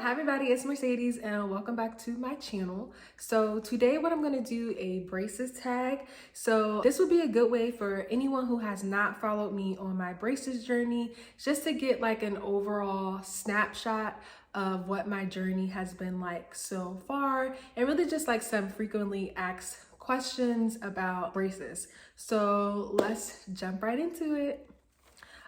Hi everybody, it's Mercedes and welcome back to my channel. So today what I'm going to do a braces tag. So this would be a good way for anyone who has not followed me on my braces journey, just to get like an overall snapshot of what my journey has been like so far, and really just like some frequently asked questions about braces. So let's jump right into it.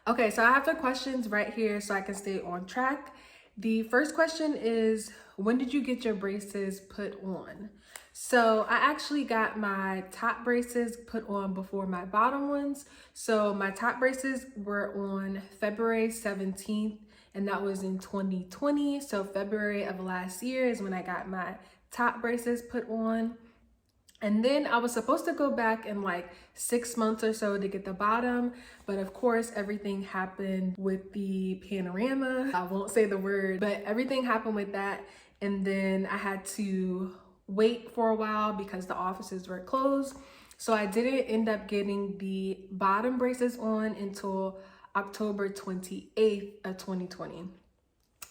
Okay, so I have the questions right here so I can stay on track. The first question is, when did you get your braces put on? So I actually got my top braces put on before my bottom ones. So my top braces were on February 17th, and that was in 2020. So February of last year is when I got my top braces put on. And then I was supposed to go back in like 6 months or so to get the bottom, but of course everything happened with the panorama. I won't say the word, but everything happened with that. And then I had to wait for a while because the offices were closed. So I didn't end up getting the bottom braces on until October 28th of 2020.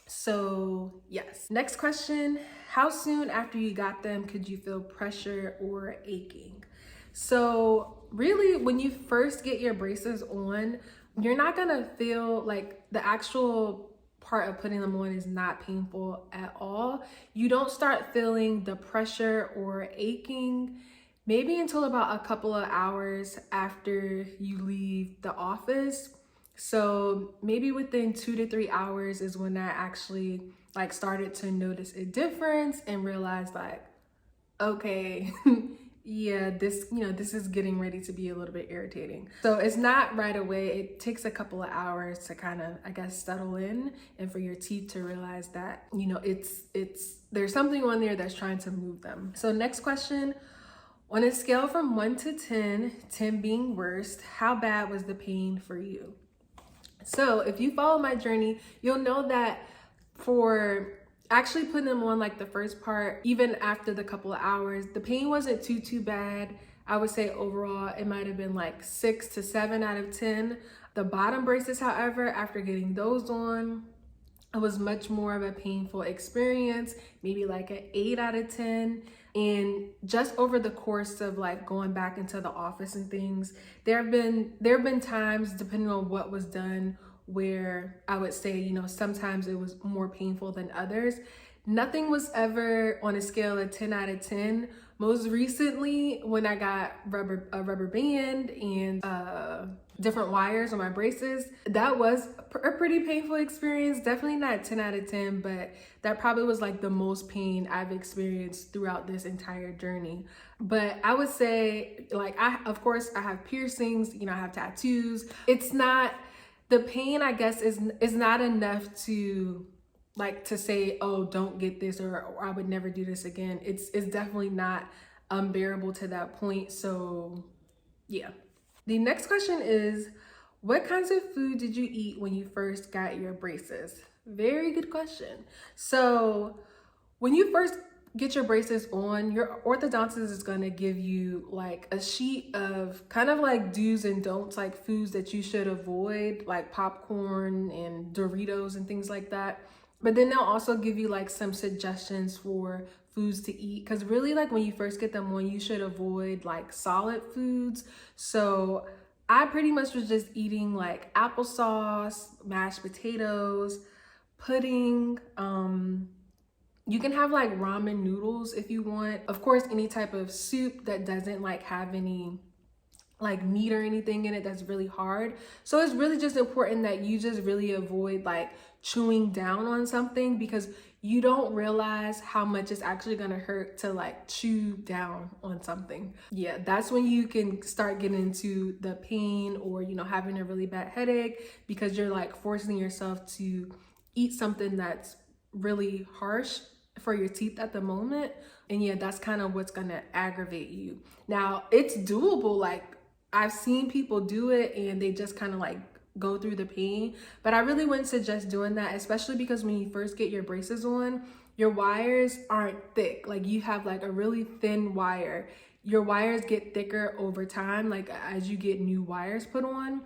So yes. Next question, how soon after you got them could you feel pressure or aching? So really, when you first get your braces on, you're not gonna feel like the actual part of putting them on is not painful at all. You don't start feeling the pressure or aching maybe until about a couple of hours after you leave the office. So maybe within 2 to 3 hours is when I actually like started to notice a difference and realized like, okay, yeah, this is getting ready to be a little bit irritating. So it's not right away. It takes a couple of hours to kind of, I guess, settle in and for your teeth to realize that, there's something on there that's trying to move them. So next question, on a scale from 1 to 10, 10 being worst, how bad was the pain for you? So if you follow my journey, you'll know that for actually putting them on like the first part, even after the couple of hours, the pain wasn't too bad. I would say overall, it might have been like 6 to 7 out of 10. The bottom braces, however, after getting those on, it was much more of a painful experience, maybe like an 8 out of 10. And just over the course of like going back into the office and things, there have been times, depending on what was done, where I would say, sometimes it was more painful than others. Nothing was ever on a scale of 10 out of 10. Most recently, when I got a rubber band and different wires on my braces, that was a pretty painful experience. Definitely not 10 out of 10, but that probably was like the most pain I've experienced throughout this entire journey. But I would say, like, of course I have piercings, I have tattoos. It's not, the pain, I guess, is not enough to say, oh, don't get this, or I would never do this again. It's definitely not unbearable to that point. So yeah. The next question is, what kinds of food did you eat when you first got your braces? Very good question. So when you first get your braces on, your orthodontist is going to give you like a sheet of kind of like do's and don'ts, like foods that you should avoid, like popcorn and Doritos and things like that. But then they'll also give you like some suggestions for foods to eat, because really, like, when you first get them on, you should avoid like solid foods. So I pretty much was just eating like applesauce, mashed potatoes, pudding. You can have like ramen noodles if you want. Of course, any type of soup that doesn't like have any like meat or anything in it that's really hard. So it's really just important that you just really avoid like chewing down on something, because you don't realize how much it's actually gonna hurt to like chew down on something. Yeah, that's when you can start getting into the pain, or having a really bad headache, because you're like forcing yourself to eat something that's really harsh for your teeth at the moment. And yeah, that's kind of what's gonna aggravate you. Now, it's doable. Like, I've seen people do it and they just kind of like go through the pain, but I really wouldn't suggest doing that, especially because when you first get your braces on, your wires aren't thick. Like, you have like a really thin wire. Your wires get thicker over time, like as you get new wires put on.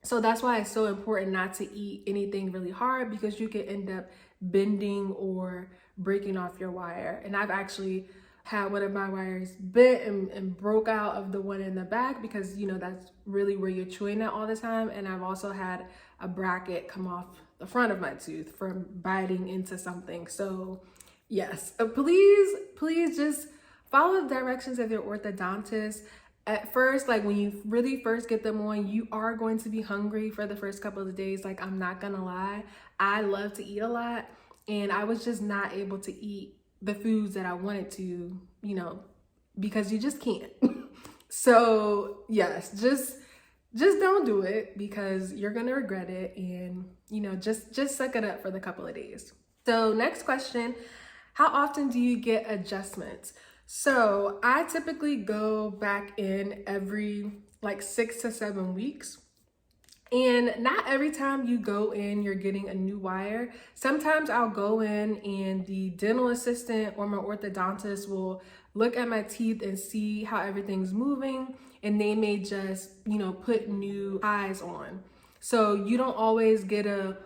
So that's why it's so important not to eat anything really hard, because you can end up bending or breaking off your wire. And I've actually had one of my wires bent and broke out of the one in the back, because you know that's really where you're chewing at all the time. And I've also had a bracket come off the front of my tooth from biting into something. So yes, please just follow the directions of your orthodontist. At first, like when you really first get them on, you are going to be hungry for the first couple of days. Like, I'm not gonna lie, I love to eat a lot, and I was just not able to eat the foods that I wanted to, you know, because you just can't. So yes, just don't do it, because you're gonna regret it, and you know, just suck it up for the couple of days. So next question, how often do you get adjustments? So I typically go back in every like 6 to 7 weeks. And not every time you go in, you're getting a new wire. Sometimes I'll go in and the dental assistant or my orthodontist will look at my teeth and see how everything's moving, and they may just, you know, put new ties on. So you don't always get a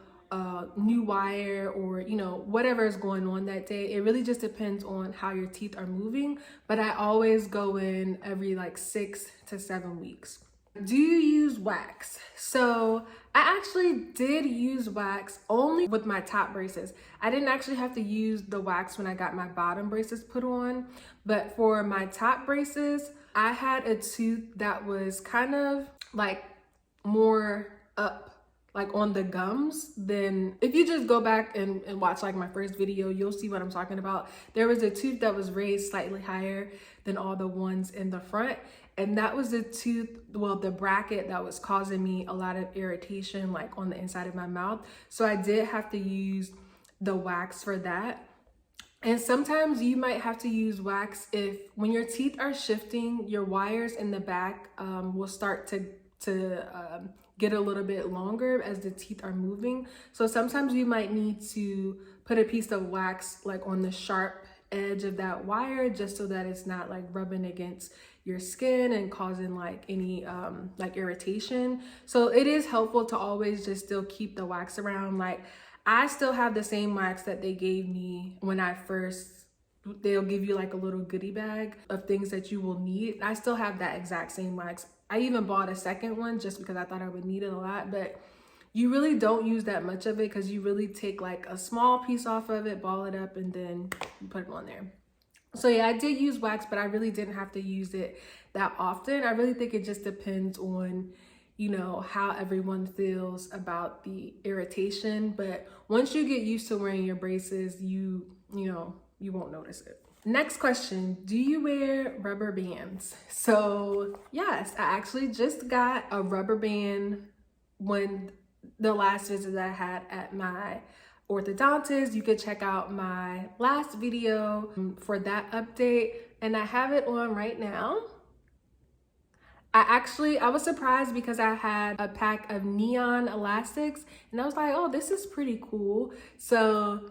new wire, or you know, whatever is going on that day. It really just depends on how your teeth are moving, but I always go in every like 6 to 7 weeks. Do you use wax? So I actually did use wax only with my top braces. I didn't actually have to use the wax when I got my bottom braces put on, but for my top braces, I had a tooth that was kind of like more up, like on the gums. Then if you just go back and watch like my first video, you'll see what I'm talking about. There was a tooth that was raised slightly higher than all the ones in the front, and that was the tooth, well, the bracket that was causing me a lot of irritation like on the inside of my mouth. So I did have to use the wax for that. And sometimes you might have to use wax if, when your teeth are shifting, your wires in the back will start to get a little bit longer as the teeth are moving. So sometimes you might need to put a piece of wax like on the sharp edge of that wire, just so that it's not like rubbing against your skin and causing like any like irritation. So it is helpful to always just still keep the wax around. Like, I still have the same wax that they gave me when I first, they'll give you like a little goodie bag of things that you will need. I still have that exact same wax. I even bought a second one just because I thought I would need it a lot, but you really don't use that much of it, because you really take like a small piece off of it, ball it up, and then put it on there. So yeah, I did use wax, but I really didn't have to use it that often. I really think it just depends on, you know, how everyone feels about the irritation. But once you get used to wearing your braces, you know, you won't notice it. Next question, do you wear rubber bands? So yes, I actually just got a rubber band when the last visit that I had at my orthodontist. You could check out my last video for that update, and I have it on right now. I was surprised because I had a pack of neon elastics, and I was like, oh, this is pretty cool. So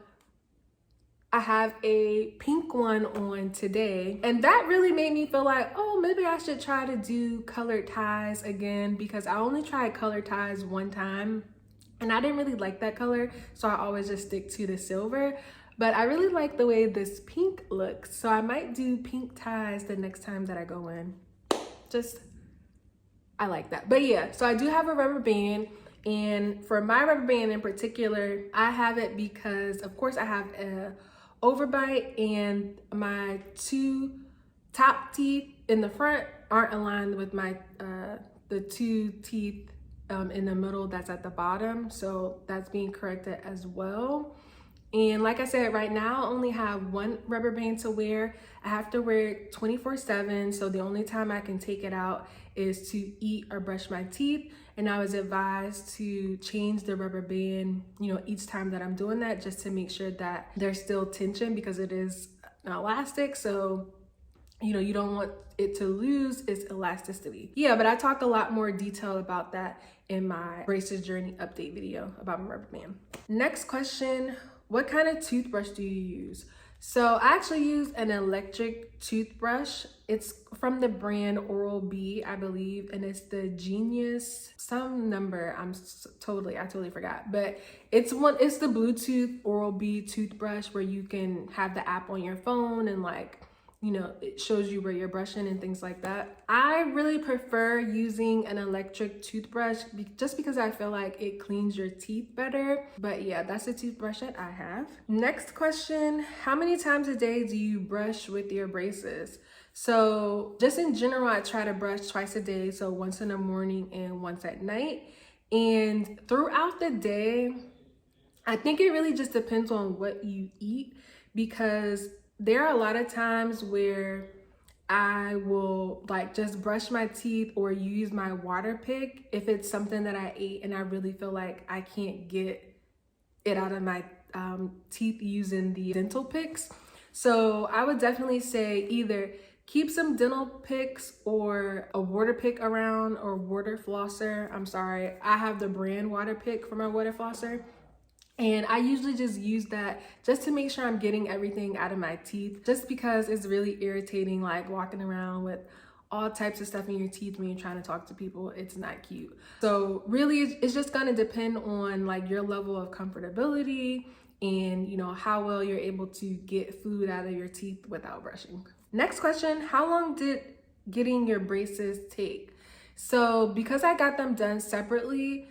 I have a pink one on today, and that really made me feel like, oh, maybe I should try to do colored ties again, because I only tried colored ties one time and I didn't really like that color, so I always just stick to the silver. But I really like the way this pink looks, so I might do pink ties the next time that I go in. I like that. But yeah, so I do have a rubber band. And for my rubber band in particular, I have it because, of course, I have a overbite, and my 2 top teeth in the front aren't aligned with my the 2 teeth in the middle that's at the bottom. So that's being corrected as well. And like I said, right now I only have 1 rubber band to wear. I have to wear it 24/7. So the only time I can take it out is to eat or brush my teeth. And I was advised to change the rubber band, you know, each time that I'm doing that, just to make sure that there's still tension, because it is an elastic. So, you know, you don't want it to lose its elasticity. Yeah, but I talk a lot more detail about that in my braces journey update video about my rubber band. Next question, what kind of toothbrush do you use? So I actually use an electric toothbrush. It's from the brand Oral-B, I believe, and it's the Genius some number. I totally forgot, but it's the Bluetooth Oral-B toothbrush where you can have the app on your phone and like, you know, it shows you where you're brushing and things like that. I really prefer using an electric toothbrush just because I feel like it cleans your teeth better. But yeah, that's the toothbrush that I have. Next question, how many times a day do you brush with your braces? So just in general, I try to brush twice a day. So once in the morning and once at night. And throughout the day, I think it really just depends on what you eat, because there are a lot of times where I will like just brush my teeth or use my water pick if it's something that I ate and I really feel like I can't get it out of my teeth using the dental picks. So I would definitely say either keep some dental picks or a water pick around, or water flosser. I'm sorry, I have the brand water pick for my water flosser. And I usually just use that just to make sure I'm getting everything out of my teeth, just because it's really irritating, like walking around with all types of stuff in your teeth when you're trying to talk to people. It's not cute. So really, it's just gonna depend on like your level of comfortability and, you know, how well you're able to get food out of your teeth without brushing. Next question, how long did getting your braces take? So because I got them done separately,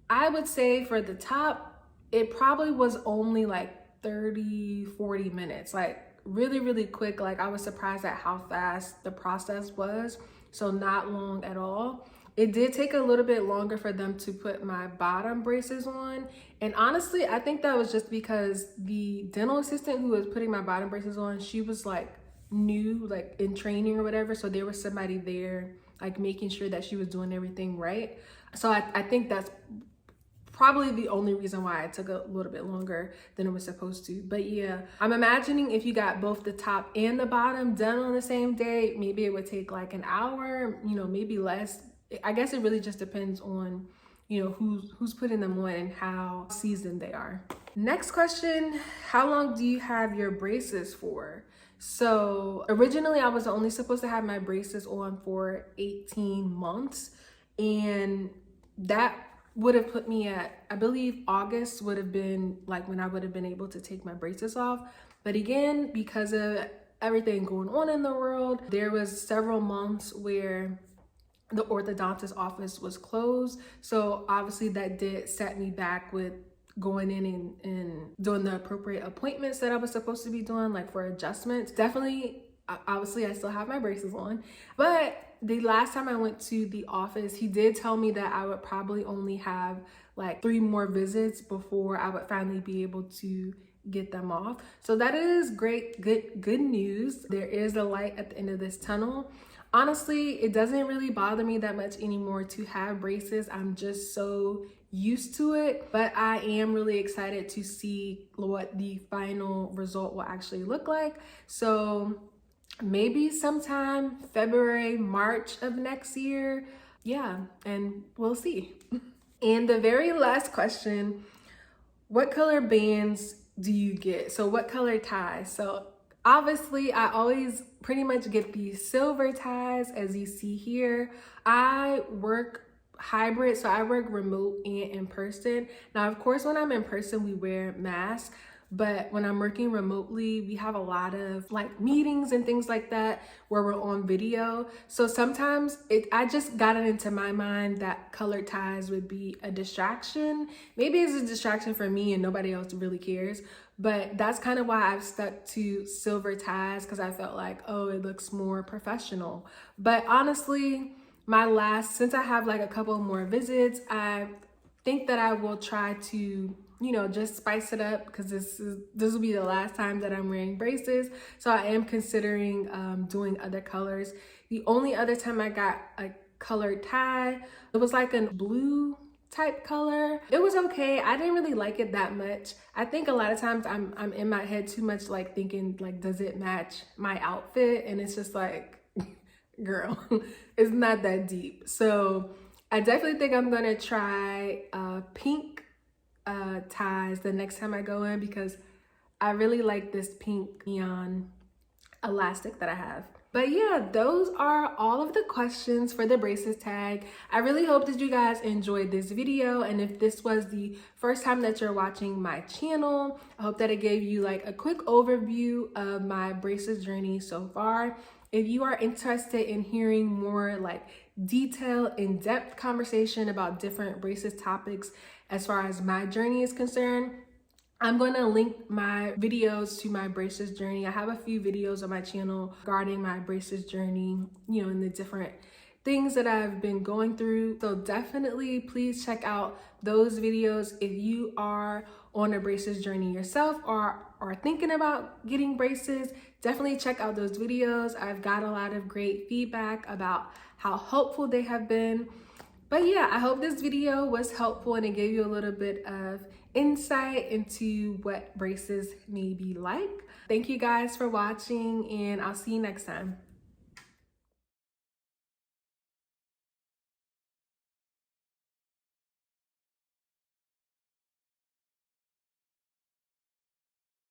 I would say for the top, it probably was only like 30-40 minutes, like really quick. Like I was surprised at how fast the process was. So not long at all. It did take a little bit longer for them to put my bottom braces on. And honestly, I think that was just because the dental assistant who was putting my bottom braces on, she was like new, like in training or whatever. So there was somebody there like making sure that she was doing everything right. So I think that's probably the only reason why it took a little bit longer than it was supposed to. But yeah, I'm imagining if you got both the top and the bottom done on the same day, maybe it would take like an hour, you know, maybe less. I guess it really just depends on, you know, who's putting them on and how seasoned they are. Next question, how long do you have your braces for? So originally I was only supposed to have my braces on for 18 months, and that would have put me at, I believe August would have been like when I would have been able to take my braces off. But again, because of everything going on in the world, there was several months where the orthodontist office was closed. So obviously that did set me back with going in and doing the appropriate appointments that I was supposed to be doing, like for adjustments. Definitely, obviously I still have my braces on, but the last time I went to the office, he did tell me that I would probably only have like 3 more visits before I would finally be able to get them off. So that is great, good news. There is a light at the end of this tunnel. Honestly, it doesn't really bother me that much anymore to have braces. I'm just so used to it, but I am really excited to see what the final result will actually look like. So maybe sometime February, March of next year. Yeah, and we'll see. And the very last question, what color bands do you get? So what color ties? So obviously I always pretty much get these silver ties, as you see here. I work hybrid, so I work remote and in person. Now, of course, when I'm in person, we wear masks. But when I'm working remotely, we have a lot of like meetings and things like that where we're on video. So sometimes I just got it into my mind that colored ties would be a distraction. Maybe it's a distraction for me and nobody else really cares. But that's kind of why I've stuck to silver ties, because I felt like, oh, it looks more professional. But honestly, since I have like a couple more visits, I think that I will try to, you know, just spice it up, because this will be the last time that I'm wearing braces. So I am considering doing other colors. The only other time I got a colored tie, it was like a blue type color. It was okay. I didn't really like it that much. I think a lot of times I'm in my head too much, like thinking like, does it match my outfit? And it's just like, girl, it's not that deep. So I definitely think I'm gonna try pink ties the next time I go in, because I really like this pink neon elastic that I have. But yeah, those are all of the questions for the braces tag. I really hope that you guys enjoyed this video, and if this was the first time that you're watching my channel, I hope that it gave you like a quick overview of my braces journey so far. If you are interested in hearing more like detailed, in-depth conversation about different braces topics as far as my journey is concerned, I'm going to link my videos to my braces journey. I have a few videos on my channel regarding my braces journey, you know, and the different things that I've been going through. So definitely please check out those videos if you are on a braces journey yourself or are thinking about getting braces. Definitely check out those videos. I've got a lot of great feedback about how helpful they have been. But yeah, I hope this video was helpful and it gave you a little bit of insight into what braces may be like. Thank you guys for watching, and I'll see you next time.